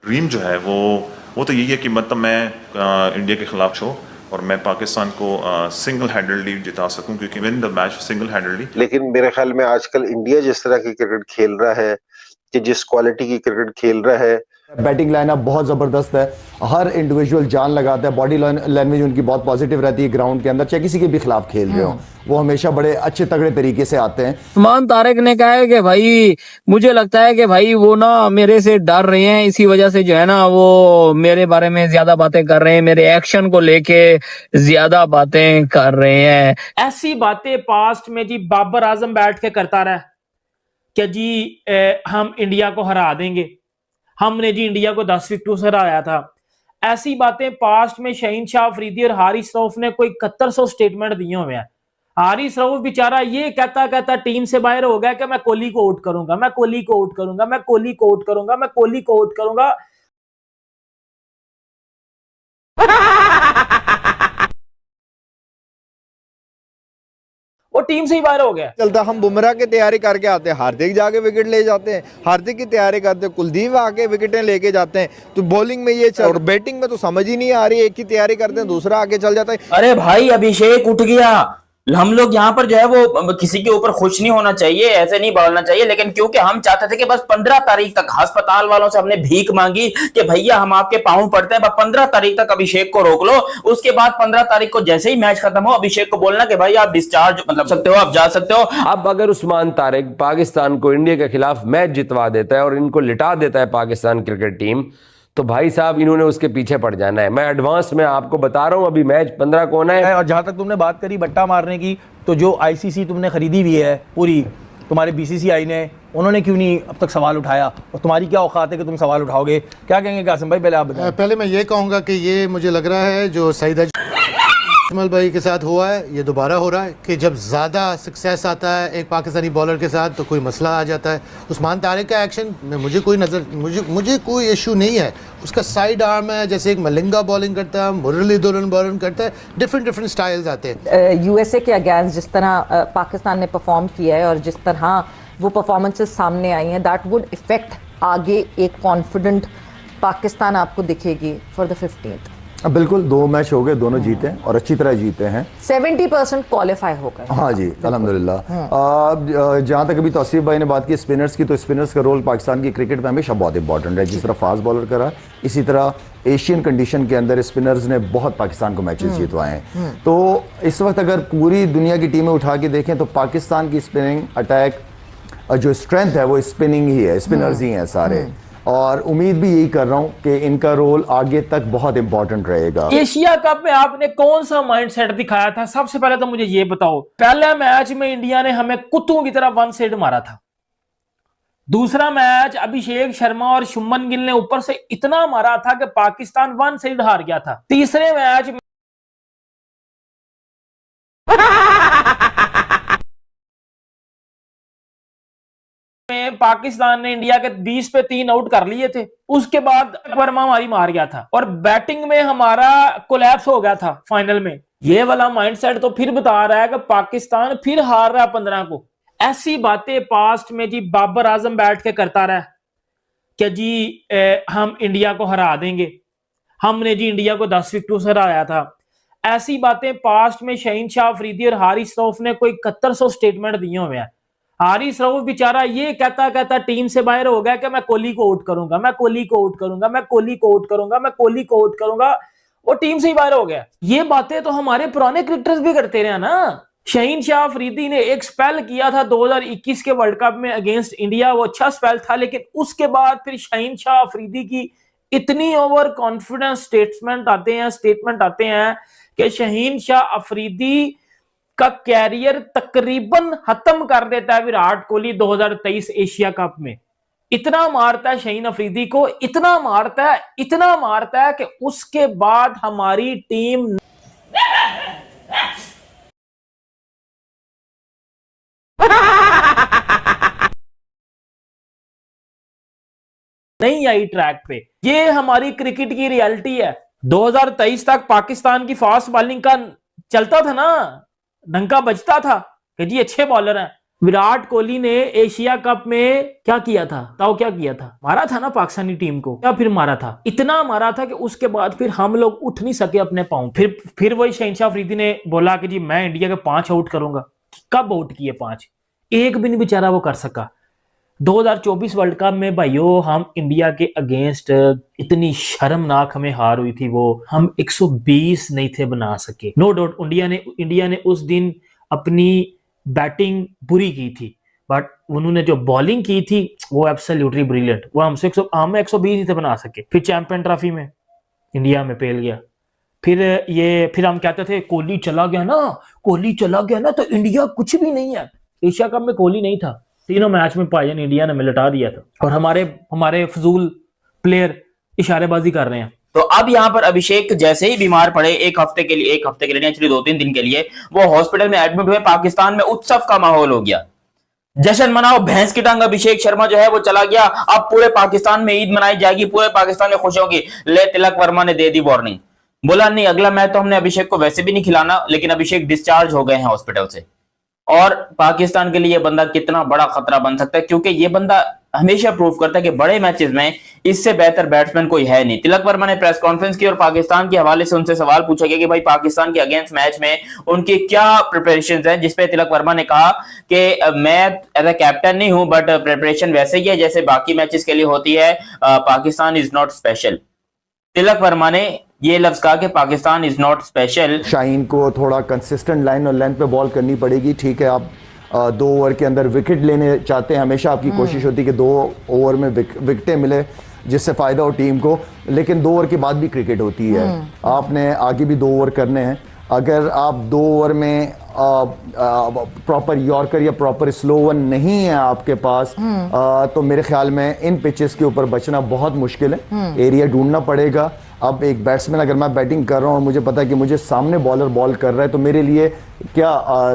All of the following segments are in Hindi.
ड्रीम जो है वो तो यही है कि मतलब मैं इंडिया के खिलाफ शो और मैं पाकिस्तान को सिंगल हैंडेडली जिता सकूं, क्योंकि win the match single handedly. लेकिन मेरे ख्याल में आजकल इंडिया जिस तरह की क्रिकेट खेल रहा है, कि जिस क्वालिटी की क्रिकेट खेल रहा है, बैटिंग लाइनअप बहुत जबरदस्त है, हर इंडिविजुअल जान लगाता है, बॉडी लैंग्वेज उनकी बहुत पॉजिटिव रहती है ग्राउंड के अंदर, चाहे किसी के भी खिलाफ खेल रहे हो वो हमेशा बड़े अच्छे तगड़े तरीके से आते हैं। उस्मान तारिक ने कहा है कि भाई मुझे लगता है कि भाई वो ना मेरे से डर रहे हैं, इसी वजह से जो है ना वो मेरे बारे में ज्यादा बातें कर रहे हैं, मेरे एक्शन को लेके ज्यादा बातें कर रहे हैं। ऐसी बातें पास्ट में जी बाबर आजम बैठ के करता रहा कि जी हम इंडिया को हरा देंगे, हमने जी इंडिया को 10 विकेटों से हराया था। ऐसी बातें पास्ट में शहीन शाह अफरीदी और हारिस रऊफ ने कोई 7100 स्टेटमेंट दिए हुए हैं। हारिस रऊफ बेचारा ये कहता टीम से बाहर हो गया कि मैं कोहली को आउट करूंगा, मैं कोहली को आउट करूंगा, मैं कोहली को आउट करूंगा, मैं कोहली को आउट करूंगा। वो टीम से ही बाहर हो गया। चलता हम बुमराह की तैयारी करके आते हैं, हार्दिक जाके विकेट ले जाते हैं, हार्दिक की तैयारी करते हैं, कुलदीप आके विकेटें लेके जाते हैं। तो बॉलिंग में ये चल और बैटिंग में तो समझ ही नहीं आ रही, एक की तैयारी करते हैं दूसरा आके चल जाता है। अरे भाई अभिषेक उठ गया, हम लोग यहाँ पर जो है वो किसी के ऊपर खुश नहीं होना चाहिए, ऐसे नहीं बोलना चाहिए, लेकिन क्योंकि हम चाहते थे कि बस 15 तारीख तक अस्पताल वालों से हमने भीख मांगी कि भैया हम आपके पांव पड़ते हैं, 15 तारीख तक अभिषेक को रोक लो। उसके बाद 15 तारीख को जैसे ही मैच खत्म हो अभिषेक को बोलना कि भाई आप डिस्चार्ज मतलब सकते हो, आप जा सकते हो। अब अगर उस्मान तारिक पाकिस्तान को इंडिया के खिलाफ मैच जितवा देता है और इनको लिटा देता है पाकिस्तान क्रिकेट टीम, तो भाई साहब इन्होंने उसके पीछे पड़ जाना है। मैं एडवांस में आपको बता रहा हूं, अभी मैच 15 को होना है। और जहां तक तुमने बात करी बट्टा मारने की, तो जो आईसीसी तुमने खरीदी हुई है पूरी, तुम्हारे बीसीसीआई ने, उन्होंने क्यों नहीं अब तक सवाल उठाया? और तुम्हारी क्या औकात है कि तुम सवाल उठाओगे? क्या कहेंगे कासिम भाई, पहले आप बताएं। पहले मैं ये कहूँगा कि ये मुझे लग रहा है जो सईद अजमल भाई के साथ हुआ है ये दोबारा हो रहा है, कि जब ज़्यादा सक्सेस आता है एक पाकिस्तानी बॉलर के साथ तो कोई मसला आ जाता है। उस्मान तारिक का एक्शन में मुझे कोई इशू नहीं है, उसका साइड आर्म है, जैसे एक मलिंगा बॉलिंग करता है, मुरलीधरन बॉलिंग करता है, डिफरेंट स्टाइल्स आते हैं। यूएसए के अगेंस्ट जिस तरह पाकिस्तान ने परफॉर्म किया है और जिस तरह वो परफॉर्मेंसेस सामने आई हैं, दैट वुड इफेक्ट आगे एक कॉन्फिडेंट पाकिस्तान आपको दिखेगी फॉर द 15th। बिल्कुल 2 मैच हो गए, दोनों जीते हैं और अच्छी तरह जीते हैं, 70% क्वालिफाई हो गए। हाँ जी अल्हम्दुलिल्लाह। जहाँ तक अभी तौसीफ भाई ने बात की स्पिनर्स की, तो स्पिनर्स का रोल पाकिस्तान की क्रिकेट में हमेशा बहुत इंपॉर्टेंट है। जिस तरह फास्ट बॉलर का रहा, इसी तरह एशियन कंडीशन के अंदर स्पिनर्स ने बहुत पाकिस्तान को मैचेस जितवाए हैं। तो इस वक्त अगर पूरी दुनिया की टीमें उठा के देखें तो पाकिस्तान की स्पिनिंग अटैक जो स्ट्रेंथ है वो स्पिनिंग ही है, स्पिनर्स ही हैं सारे, और उम्मीद भी यही कर रहा हूं कि इनका रोल आगे तक बहुत इंपॉर्टेंट रहेगा। एशिया कप में आपने कौन सा माइंडसेट दिखाया था? सबसे पहले तो मुझे ये बताओ, पहला मैच में इंडिया ने हमें कुत्तों की तरह 1 साइड मारा था। दूसरा मैच अभिषेक शर्मा और शुभमन गिल ने ऊपर से इतना मारा था कि पाकिस्तान 1 साइड हार गया था। तीसरे मैच में पाकिस्तान ने इंडिया के 20 पे 3 आउट कर लिए थे। उसके बाद वर्मा हमारी मार गया था और बैटिंग में हमारा कोलैप्स हो गया था फाइनल में। ये वाला माइंडसेट तो फिर बता रहा है कि पाकिस्तान फिर हार रहा है 15 को। ऐसी बातें पास्ट में जी बाबर आजम बैठ के करता रहा कि जी हम इंडिया को हरा देंगे, हमने जी इंडिया को 10 विकेटों से हराया था। ऐसी बातें पास्ट में शहीन शाह अफरीदी और हारिस रऊफ ने कोई 7100 स्टेटमेंट दिए हुए हैं। हारिस रऊफ बेचारा ये कहता टीम से बाहर हो गया कि मैं कोहली को आउट करूंगा, मैं कोहली को आउट करूंगा, मैं कोहली को आउट करूंगा, मैं कोहली को आउट करूंगा। वो टीम से ही बाहर हो गया। ये बातें तो हमारे पुराने क्रिकेटर्स भी करते रहे ना। शहीन शाह अफरीदी ने एक स्पेल किया था 2021 के वर्ल्ड कप में अगेंस्ट इंडिया, वो अच्छा स्पेल था, लेकिन उसके बाद फिर शहीन शाह अफरीदी की इतनी ओवर कॉन्फिडेंस स्टेटमेंट आते हैं कि शहीन शाह अफरीदी का कैरियर तकरीबन खत्म कर देता है विराट कोहली 2023 एशिया कप में। इतना मारता है शहीन अफरीदी को, इतना मारता है कि उसके बाद हमारी टीम नहीं आई ट्रैक पे। ये हमारी क्रिकेट की रियलिटी है। 2023 तक पाकिस्तान की फास्ट बॉलिंग का चलता था ना, डंका बजता था कि जी अच्छे बॉलर हैं। विराट कोहली ने एशिया कप में क्या किया था, ताओ क्या किया था, मारा था ना पाकिस्तानी टीम को, क्या फिर मारा था, इतना मारा था कि उसके बाद फिर हम लोग उठ नहीं सके अपने पांव। फिर वही शहनशाह अफरीदी ने बोला कि जी मैं इंडिया के 5 आउट करूंगा। कब आउट किए 5? एक भी नहीं बेचारा वो कर सका। 2024 वर्ल्ड कप में भाइयों हम इंडिया के अगेंस्ट इतनी शर्मनाक हमें हार हुई थी, वो हम 120 नहीं थे बना सके। नो डाउट इंडिया ने उस दिन अपनी बैटिंग बुरी की थी, बट उन्होंने जो बॉलिंग की थी वो एब्सोल्युटली ब्रिलियंट। वो हमसे 120 नहीं थे बना सके। फिर चैंपियन ट्रॉफी में इंडिया में पेल गया। फिर हम कहते थे कोहली चला गया ना तो इंडिया कुछ भी नहीं है। एशिया कप में कोहली नहीं था, तीनों मैच में भाईजान इंडिया ने मिलटा दिया था, और हमारे फजूल प्लेयर इशारेबाजी कर रहे हैं। तो अब यहाँ पर अभिषेक जैसे ही बीमार पड़े, एक हफ्ते के लिए एक्चुअली 2-3 दिन के लिए वो हॉस्पिटल में एडमिट हुए, पाकिस्तान में उत्सव का माहौल हो गया। जश्न मनाओ, भैंस की टांग अभिषेक शर्मा जो है वो चला गया। अब पूरे पाकिस्तान में ईद मनाई जाएगी, पूरे पाकिस्तान में खुश होगी। ले तिलक वर्मा ने दे दी वार्निंग, बोला नहीं अगला मैच तो हमने अभिषेक को वैसे भी नहीं खिलाना, लेकिन अभिषेक डिस्चार्ज हो गए हैं हॉस्पिटल से। और पाकिस्तान के लिए ये बंदा कितना बड़ा खतरा बन सकता है, क्योंकि ये बंदा हमेशा प्रूव करता है कि बड़े मैचेस में इससे बेहतर बैट्समैन कोई है नहीं। तिलक वर्मा ने प्रेस कॉन्फ्रेंस की और पाकिस्तान के हवाले से उनसे सवाल पूछा गया कि भाई पाकिस्तान के अगेंस्ट मैच में उनकी क्या प्रिपरेशंस हैं, जिसपे तिलक वर्मा ने कहा कि मैं एज ए कैप्टन नहीं हूं, बट प्रिपरेशन वैसे ही है जैसे बाकी मैचेस के लिए होती है। Pakistan is not special. Tilak Varma ने ये लफ्ज कहा कि Pakistan is not special. Shaheen को थोड़ा कंसिस्टेंट लाइन और लेंथ पे बॉल करनी पड़ेगी। ठीक है, आप 2 ओवर के अंदर विकेट लेने चाहते हैं, हमेशा आपकी कोशिश होती है कि 2 ओवर में विकेटें मिले जिससे फ़ायदा हो टीम को, लेकिन 2 ओवर के बाद भी क्रिकेट होती है। आपने आगे भी 2 ओवर करने हैं। अगर आप 2 ओवर में प्रॉपर यॉर्कर या प्रॉपर स्लो वन नहीं है आपके पास, तो मेरे ख्याल में इन पिचेस के ऊपर बचना बहुत मुश्किल है। एरिया ढूंढना पड़ेगा। अब एक बैट्समैन, अगर मैं बैटिंग कर रहा हूँ और मुझे पता है कि मुझे सामने बॉलर बॉल कर रहा है, तो मेरे लिए क्या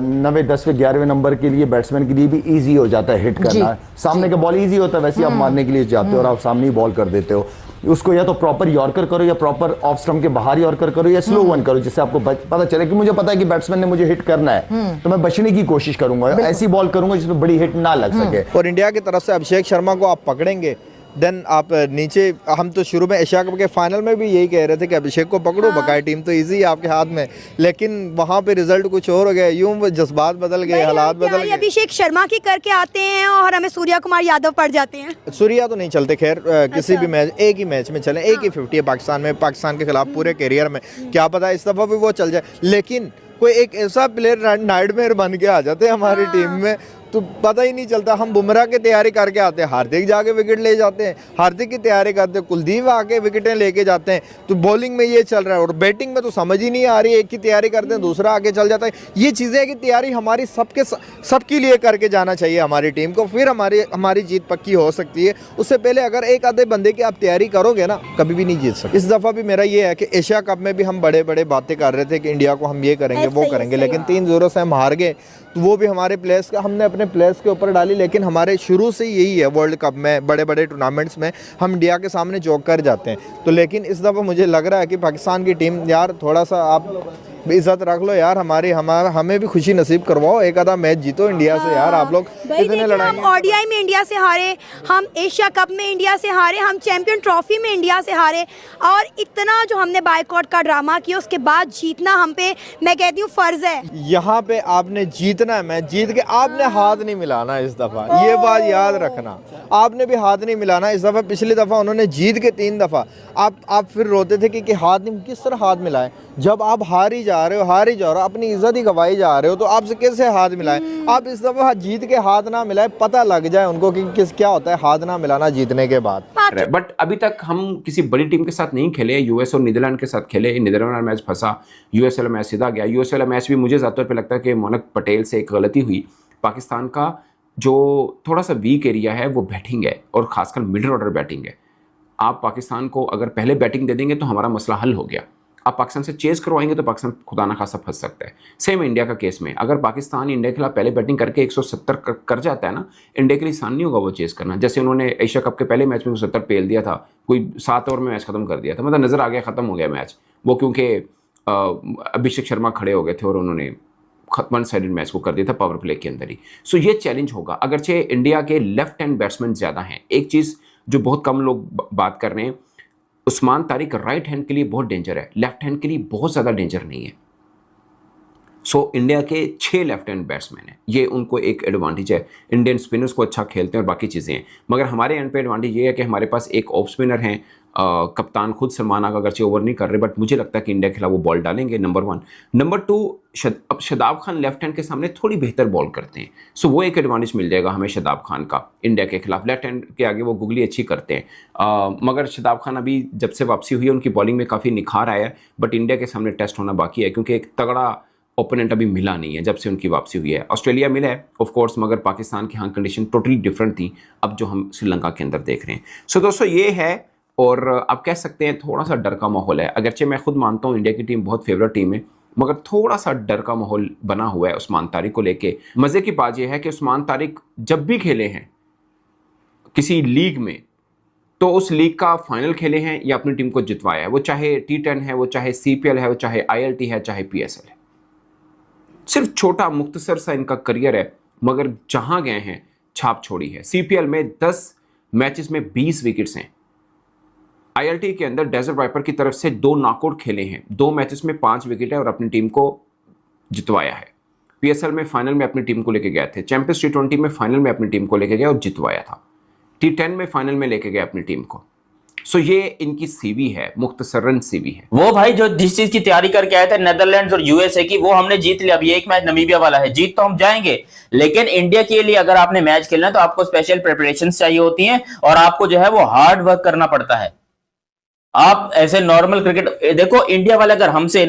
9वें 10वें 11वें नंबर के लिए बैट्समैन के लिए भी इजी हो जाता है हिट करना। सामने का बॉल इजी होता है, वैसे आप मारने के लिए जाते हो और आप सामने ही बॉल कर देते हो। उसको या तो प्रॉपर यॉर्कर करो या प्रॉपर ऑफ स्टंप के बाहर यॉर्कर करो या स्लो वन करो, जिससे आपको पता चले कि मुझे पता है कि बैट्समैन ने मुझे हिट करना है, तो मैं बचने की कोशिश करूंगा, ऐसी बॉल करूंगा जिसमें बड़ी हिट ना लग सके। और इंडिया की तरफ से अभिषेक शर्मा को आप पकड़ेंगे, देन आप नीचे, हम तो शुरू में एशिया कप के फाइनल में भी यही कह रहे थे कि अभिषेक को पकड़ो, बकाया टीम तो इजी है आपके हाथ में, लेकिन वहां पे रिजल्ट कुछ और हो गया। यूं जज्बात बदल गए, हालात बदल गए। अभिषेक शर्मा की करके आते हैं और हमें सूर्या कुमार यादव पड़ जाते हैं। सूर्या तो नहीं चलते, खैर किसी भी मैच, एक ही मैच में चले, एक ही 50 है पाकिस्तान में, पाकिस्तान के खिलाफ पूरे करियर में, क्या पता इस दफा भी वो चल जाए। लेकिन कोई एक ऐसा प्लेयर नाइटमेयर बन के आ जाते हैं हमारी टीम में, तो पता ही नहीं चलता। हम बुमराह की तैयारी करके आते हैं, हार्दिक जाके विकेट ले जाते हैं, हार्दिक की तैयारी करते हैं, कुलदीप आके विकेटें लेके जाते हैं। तो बॉलिंग में ये चल रहा है और बैटिंग में तो समझ ही नहीं आ रही है, एक की तैयारी करते हैं दूसरा आगे चल जाता है। ये चीज़ें की तैयारी हमारी सबके लिए करके जाना चाहिए हमारी टीम को, फिर हमारी जीत पक्की हो सकती है। उससे पहले अगर एक आधे बंदे की आप तैयारी करोगे ना, कभी भी नहीं जीत सकते। इस दफ़ा भी मेरा ये है कि एशिया कप में भी हम बड़े बड़े बातें कर रहे थे कि इंडिया को हम ये करेंगे वो करेंगे, लेकिन 3-0 से हम हार गए। तो वो भी हमारे प्लेयर्स का, हमने अपने प्लेयर्स के ऊपर डाली, लेकिन हमारे शुरू से यही है वर्ल्ड कप में, बड़े बड़े टूर्नामेंट्स में हम इंडिया के सामने चौक कर जाते हैं। तो लेकिन इस दफ़ा मुझे लग रहा है कि पाकिस्तान की टीम, यार थोड़ा सा आप इज्जत रख लो यार, हमें भी खुशी नसीब करवाओ, एक आधा मैच जीतो इंडिया से यार। आप लोग कितने लड़ाई, हम ओडीआई में इंडिया से हारे, हम एशिया कप में इंडिया से हारे, हम चैंपियन ट्रॉफी में इंडिया से हारे, और इतना जो हमने बायकॉट का ड्रामा किया उसके बाद जीतना हम पे, मैं कहती हूँ फर्ज है। यहाँ पे आपने जीतना है, मैच जीत के आपने हाथ नहीं मिलाना इस दफा, ये बात याद रखना, आपने भी हाथ नहीं मिलाना इस दफा। पिछली दफा उन्होंने जीत के 3 दफा, आप फिर रोते थे कि हाथ नहीं, किस तरह हाथ मिलाए जब आप हार ही जा रहे हो, अपनी इज्जत ही गवाई जा रहे हो, तो आपसे कैसे हाथ मिलाएं। आप इस दफा जीत के हाथ ना मिलाए, पता लग जाए उनको कि क्या होता है हाथ ना मिलाना जीतने के बाद। बट अभी तक हम किसी बड़ी टीम के साथ नहीं खेले, यूएस और नीदरलैंड के साथ खेले, नीदरलैंड वाला मैच फंसा, यूएस वाला मैच सीधा गया। यूएस वाला मैच भी मुझे ज़्यादातर पे लगता है कि मोनक पटेल से एक गलती हुई। पाकिस्तान का जो थोड़ा सा वीक एरिया है वो बैटिंग है, और खासकर मिडिल ऑर्डर बैटिंग है। आप पाकिस्तान को अगर पहले बैटिंग दे देंगे तो हमारा मसला हल हो गया। आप पाकिस्तान से चेस करवाएंगे तो पाकिस्तान खुदा ना खासा फंस सकता है। सेम इंडिया का केस में, अगर पाकिस्तान इंडिया के खिलाफ पहले बैटिंग करके 170 कर जाता है ना, इंडिया के लिए आसान नहीं होगा वो चेस करना। जैसे उन्होंने एशिया कप के पहले मैच में 170 पेल दिया था, कोई 7 ओवर में मैच खत्म कर दिया था, मतलब नजर आ गया खत्म हो गया मैच वो, क्योंकि अभिषेक शर्मा खड़े हो गए थे और उन्होंने वन साइडेड मैच को कर दिया था पावर प्ले के अंदर ही। सो ये चैलेंज होगा, अगरचे इंडिया के लेफ्ट हैंड बैट्समैन ज़्यादा हैं। एक चीज़ जो बहुत कम लोग बात कर रहे हैं, उस्मान तारिक राइट हैंड के लिए बहुत डेंजर है, लेफ्ट हैंड के लिए बहुत ज़्यादा डेंजर नहीं है। सो इंडिया के 6 लेफ्ट हैंड बैट्समैन हैं, ये उनको एक एडवांटेज है। इंडियन स्पिनर्स को अच्छा खेलते हैं और बाकी चीज़ें हैं, मगर हमारे एंड पे एडवांटेज ये है कि हमारे पास एक ऑफ स्पिनर हैं, कप्तान खुद सलमान आगा अगरचे ओवर नहीं कर रहे, बट मुझे लगता है कि इंडिया के खिलाफ वो बॉल डालेंगे, नंबर 1। नंबर 2, अब शादाब खान लेफ्ट हैंड के सामने थोड़ी बेहतर बॉल करते हैं, सो वो एक एडवांटेज मिल जाएगा हमें शादाब खान का इंडिया के खिलाफ। लेफ्ट हैंड के आगे वो गुगली अच्छी करते हैं, मगर शादाब खान अभी जब से वापसी हुई है उनकी बॉलिंग में काफ़ी निखार आया है, बट इंडिया के सामने टेस्ट होना बाकी है, क्योंकि एक तगड़ा ओपोनेंट अभी मिला नहीं है जब से उनकी वापसी हुई है। ऑस्ट्रेलिया मिला है ऑफ कोर्स, मगर पाकिस्तान की हाँ कंडीशन टोटली डिफरेंट थी अब जो हम श्रीलंका के अंदर देख रहे हैं। सो दोस्तों ये है, और आप कह सकते हैं थोड़ा सा डर का माहौल है। अगरचे मैं खुद मानता हूँ इंडिया की टीम बहुत फेवरेट टीम है, मगर थोड़ा सा डर का माहौल बना हुआ है उस्मान तारिक को लेके। मज़े की बात यह है कि उस्मान तारिक जब भी खेले हैं किसी लीग में, तो उस लीग का फाइनल खेले हैं या अपनी टीम को जितवाया है, वो चाहे T10 है, वो चाहे CPL है, वो चाहे ILT है, चाहे PSL है। सिर्फ छोटा मुख्तसर सा इनका करियर है, मगर जहां गए हैं छाप छोड़ी है। CPL में 10 मैचेस में 20 विकेट्स हैं। ILT के अंदर डेजर्ट वाइपर की तरफ से 2 नॉकआउट खेले हैं, 2 मैचेस में 5 विकेट है और अपनी टीम को जितवाया है। PSL में फाइनल में अपनी टीम को लेके गए थे, चैंपियंस T20 में फाइनल में अपनी टीम को लेके गए और जितवाया था, T10 में फाइनल में लेके गए अपनी टीम को। सो ये इनकी CV है, मुख्तसरन CV है। वो भाई जो जिस चीज की तैयारी करके आए थे नेदरलैंड्स और USA की, वो हमने जीत लिया। अब ये एक मैच नमीबिया वाला है, जीत तो हम जाएंगे, लेकिन इंडिया के लिए अगर आपने मैच खेलना है तो आपको स्पेशल प्रिपरेशन चाहिए होती हैं और आपको जो है वो हार्ड वर्क करना पड़ता है। आप ऐसे नॉर्मल क्रिकेट देखो, इंडिया वाले अगर हमसे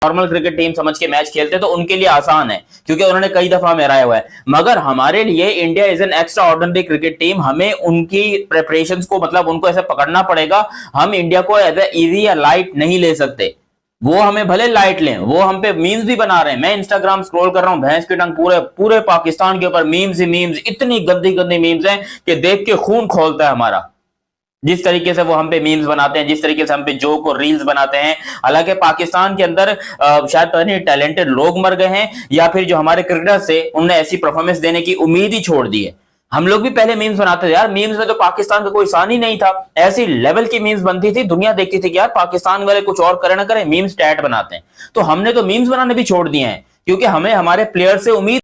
नॉर्मल क्रिकेट टीम समझ के मैच खेलते तो उनके लिए आसान है, क्योंकि उन्होंने कई दफा हराया हुआ है। मगर हमारे लिए India is an extra ordinary cricket team, हमें उनकी प्रिपरेशंस को मतलब उनको ऐसे पकड़ना पड़ेगा। हम इंडिया को एज ए इजी या लाइट नहीं ले सकते, वो हमें भले लाइट लें, वो हम पे मीम्स भी बना रहे हैं। मैं इंस्टाग्राम स्क्रॉल कर रहा हूं, भैंस की टंग पूरे पाकिस्तान के ऊपर मीम्स ही मीम्स, इतनी गंदी गंदी मीम्स हैं कि देख के खून खोलता है हमारा। जिस तरीके से वो हम पे मीम्स बनाते हैं, जिस तरीके से हम पे जोक और रील्स बनाते हैं। हालांकि पाकिस्तान के अंदर शायद पता नहीं टैलेंटेड लोग मर गए हैं या फिर जो हमारे क्रिकेटर्स थे उन्होंने ऐसी परफॉर्मेंस देने की उम्मीद ही छोड़ दी है। हम लोग भी पहले मीम्स बनाते थे यार, मीम्स में तो पाकिस्तान का कोई सान ही नहीं था, ऐसी लेवल की मीम्स बनती थी, दुनिया देखती थी कि यार पाकिस्तान वाले कुछ और करे ना करे, मीम्स टैट बनाते हैं। तो हमने तो मीम्स बनाने भी छोड़ दिए हैं, क्योंकि हमें हमारे प्लेयर से उम्मीद